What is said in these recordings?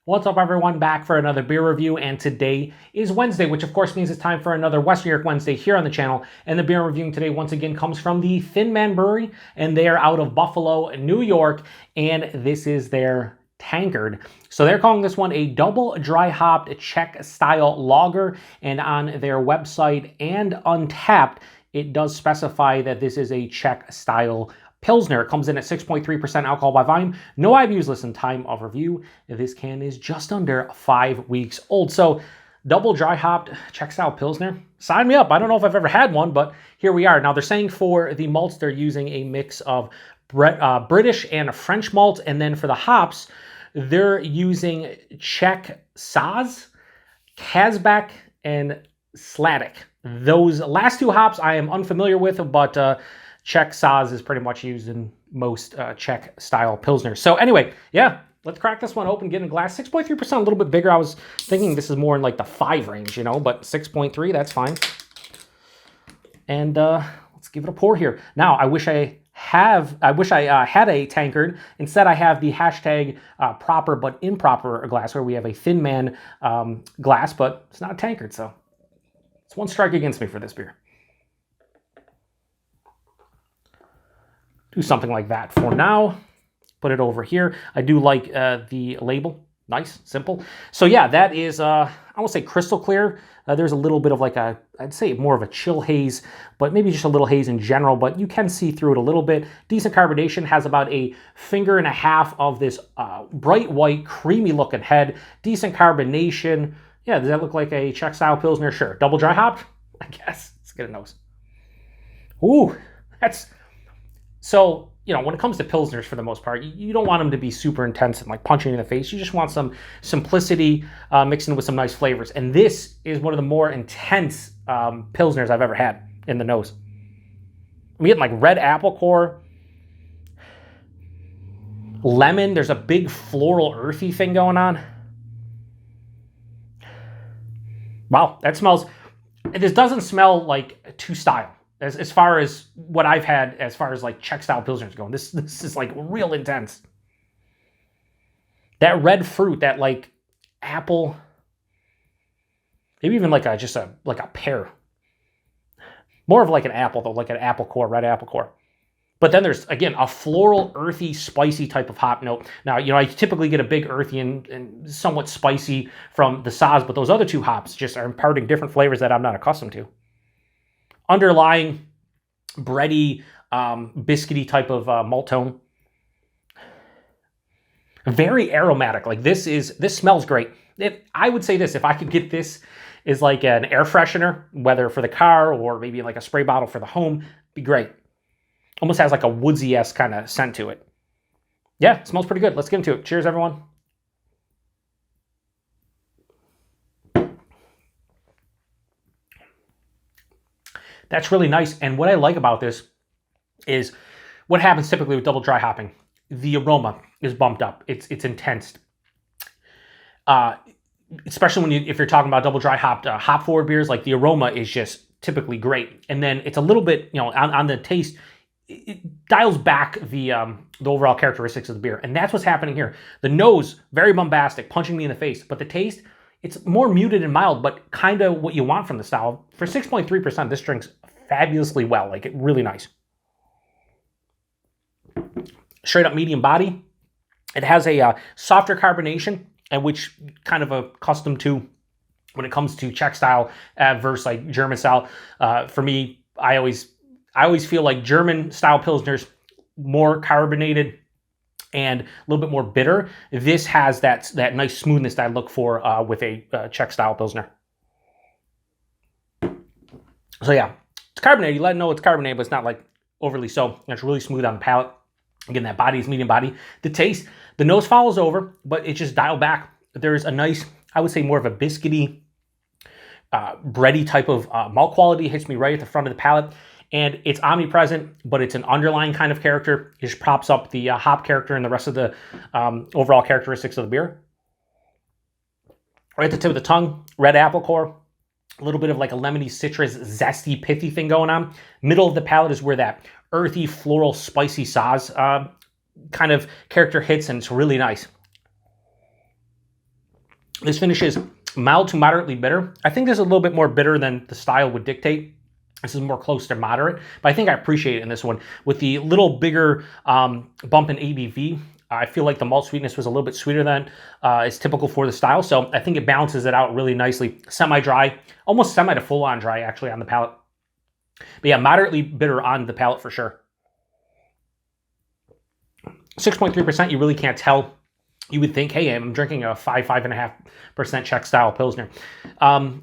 What's up, everyone? Back for another beer review, and today is Wednesday, which of course means it's time for another Western New York Wednesday here on the channel. And the beer I'm reviewing today once again comes from the Thin Man Brewery, and they are out of Buffalo, New York, and this is their Tankard. So they're calling this one a double dry hopped Czech-style lager, and on their website and Untappd, it does specify that this is a Czech-style Pilsner. It comes in at 6.3% alcohol by volume. No IBUs listed in time of review. This can is just under 5 weeks old. So double dry hopped Czech-style Pilsner. Sign me up. I don't know if I've ever had one, but here we are. Now they're saying for the malts, they're using a mix of British and French malts. And then for the hops, they're using Czech Saaz, Kazbek and Sladek. Those last two hops I am unfamiliar with, but Czech Saaz is pretty much used in most Czech-style Pilsners. So anyway, yeah, let's crack this one open, get in a glass. 6.3%, a little bit bigger. I was thinking this is more in like the 5 range, you know, but 6.3, that's fine. And let's give it a pour here. Now, I wish I had a Tankard. Instead, I have the hashtag proper but improper glass, where we have a Thin Man glass, but it's not a Tankard, so it's one strike against me for this beer. Do something like that for now. Put it over here. I do like the label. Nice, simple. So yeah, that is, I won't say crystal clear. There's a little bit of like I'd say more of a chill haze, but maybe just a little haze in general, but you can see through it a little bit. Decent carbonation, has about a finger and a half of this bright white, creamy looking head. Decent carbonation. Yeah, does that look like a Czech-style Pilsner? Sure. Double dry hopped? I guess. Let's get a nose. Ooh, that's... So, you know, when it comes to Pilsners, for the most part, you don't want them to be super intense and like punching you in the face. You just want some simplicity mixed in with some nice flavors. And this is one of the more intense Pilsners I've ever had in the nose. We get like red apple core, lemon. There's a big floral earthy thing going on. Wow, that smells... This doesn't smell like too style. As far as what I've had, as far as like Czech-style Pilsners going, this is like real intense. That red fruit, that like apple, maybe even like like a pear. More of like an apple though, like an apple core, red apple core. But then there's, again, a floral, earthy, spicy type of hop note. Now, you know, I typically get a big earthy and somewhat spicy from the Saaz, but those other two hops just are imparting different flavors that I'm not accustomed to. Underlying bready, biscuity type of malt tone. Very aromatic. Like this smells great. I would say this, if I could get this as like an air freshener, whether for the car or maybe like a spray bottle for the home, be great. Almost has like a woodsy-esque kind of scent to it. Yeah, it smells pretty good. Let's get into it. Cheers, everyone. That's really nice. And what I like about this is what happens typically with double dry hopping. The aroma is bumped up. It's intense. Especially when if you're talking about double dry hopped hop forward beers, like the aroma is just typically great. And then it's a little bit, you know, on the taste, it dials back the overall characteristics of the beer. And that's what's happening here. The nose, very bombastic, punching me in the face. But the taste, it's more muted and mild, but kind of what you want from the style. For 6.3%, this drinks fabulously well. Like, it really nice. Straight up medium body. It has a softer carbonation, and which kind of accustomed to when it comes to Czech style versus like German style. For me, I always feel like German style Pilsners more carbonated and a little bit more bitter. This has that nice smoothness that I look for with a Czech-style Pilsner. So yeah, it's carbonated. You let it know it's carbonated, but it's not like overly so. It's really smooth on the palate. Again, that body is medium body. The taste, the nose follows over, but it's just dialed back. There's a nice, I would say more of a biscuity, bready type of malt quality. It hits me right at the front of the palate. And it's omnipresent, but it's an underlying kind of character. It just props up the hop character and the rest of the overall characteristics of the beer. Right at the tip of the tongue, red apple core, a little bit of like a lemony, citrus, zesty, pithy thing going on. Middle of the palate is where that earthy, floral, spicy Saaz kind of character hits, and it's really nice. This finish is mild to moderately bitter. I think this is a little bit more bitter than the style would dictate. This is more close to moderate, but I think I appreciate it in this one. With the little bigger bump in ABV, I feel like the malt sweetness was a little bit sweeter than is typical for the style, so I think it balances it out really nicely. Semi-dry, almost semi to full-on dry, actually, on the palate. But yeah, moderately bitter on the palate for sure. 6.3%, you really can't tell. You would think, hey, I'm drinking a 5.5% Czech-style Pilsner.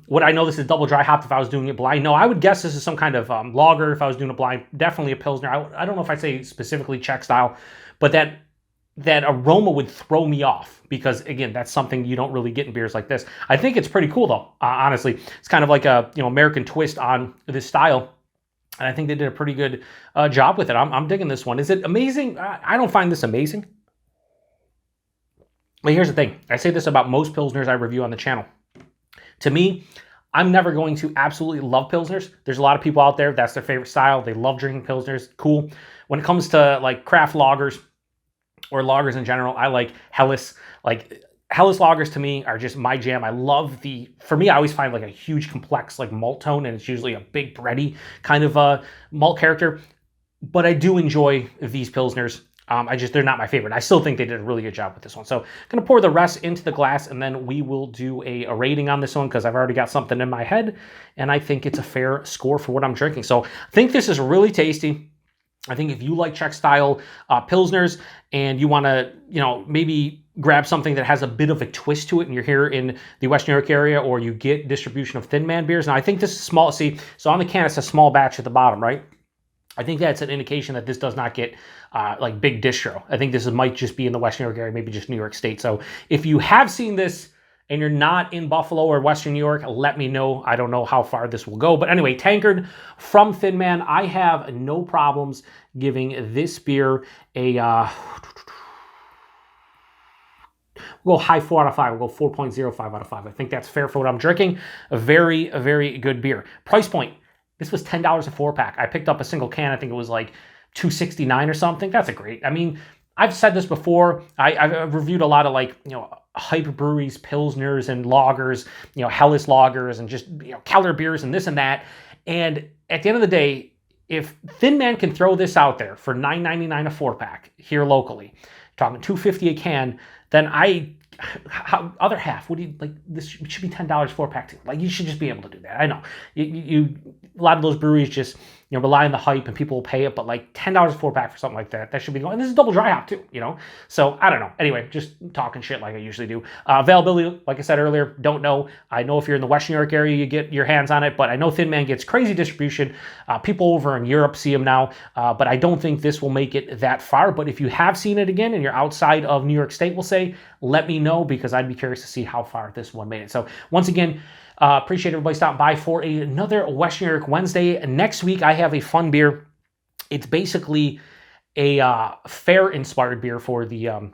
Would I know this is double dry hopped if I was doing it blind? No, I would guess this is some kind of lager if I was doing it blind. Definitely a Pilsner. I don't know if I'd say specifically Czech-style, but that aroma would throw me off because, again, that's something you don't really get in beers like this. I think it's pretty cool, though, honestly. It's kind of like a American twist on this style. And I think they did a pretty good job with it. I'm digging this one. Is it amazing? I don't find this amazing. But here's the thing. I say this about most Pilsners I review on the channel. To me, I'm never going to absolutely love Pilsners. There's a lot of people out there, that's their favorite style. They love drinking Pilsners. Cool. When it comes to like craft lagers or lagers in general, I like Helles. Like Helles lagers to me are just my jam. I love for me, I always find like a huge complex like malt tone, and it's usually a big bready kind of malt character. But I do enjoy these Pilsners. They're not my favorite. I still think they did a really good job with this one. So I'm going to pour the rest into the glass, and then we will do a rating on this one because I've already got something in my head, and I think it's a fair score for what I'm drinking. So I think this is really tasty. I think if you like Czech-style Pilsners and you want to, maybe grab something that has a bit of a twist to it, and you're here in the West New York area, or you get distribution of Thin Man beers. Now, I think this is small. See, so on the can, it's a small batch at the bottom, right? I think that's an indication that this does not get like big distro. I think this might just be in the West New York area, maybe just New York State. So if you have seen this and you're not in Buffalo or Western New York, let me know. I don't know how far this will go. But anyway, Tankard from Thin Man. I have no problems giving this beer a... we'll go high 4 out of 5. We'll go 4.05 out of 5. I think that's fair for what I'm drinking. A very, very good beer. Price point. This was $10 a 4-pack. I picked up a single can. I think it was like $2.69 or something. That's a great. I mean, I've said this before. I've reviewed a lot of like, hype breweries, Pilsners and lagers, Helles lagers and just, Keller beers and this and that. And at the end of the day, if Thin Man can throw this out there for $9.99 a 4-pack here locally, talking $2.50 a can, then other half, what do you like? This should be $10 4-pack too. Like, you should just be able to do that. I know a lot of those breweries just rely on the hype and people will pay it, but like $10 4-pack for something like that should be going. And this is double dry hop too, So I don't know. Anyway, just talking shit like I usually do. Availability, like I said earlier, don't know. I know if you're in the West New York area, you get your hands on it, but I know Thin Man gets crazy distribution. People over in Europe see them now, but I don't think this will make it that far. But if you have seen it again and you're outside of New York State, we'll say, let me know, because I'd be curious to see how far this one made it. So once again, appreciate everybody stopping by for another West New York Wednesday. Next week, I have a fun beer. It's basically a fair-inspired beer for the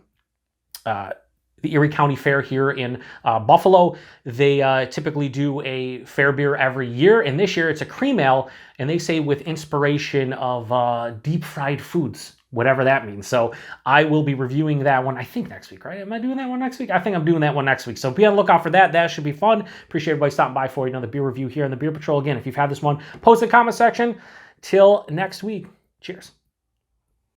Erie County Fair here in Buffalo. They typically do a fair beer every year, and this year it's a cream ale, and they say with inspiration of deep-fried foods, whatever that means. So I will be reviewing that one, I think, next week, right? Am I doing that one next week? I think I'm doing that one next week. So be on the lookout for that. That should be fun. Appreciate everybody stopping by for another beer review here on the Beer Patrol. Again, if you've had this one, post in the comment section. Till next week. Cheers.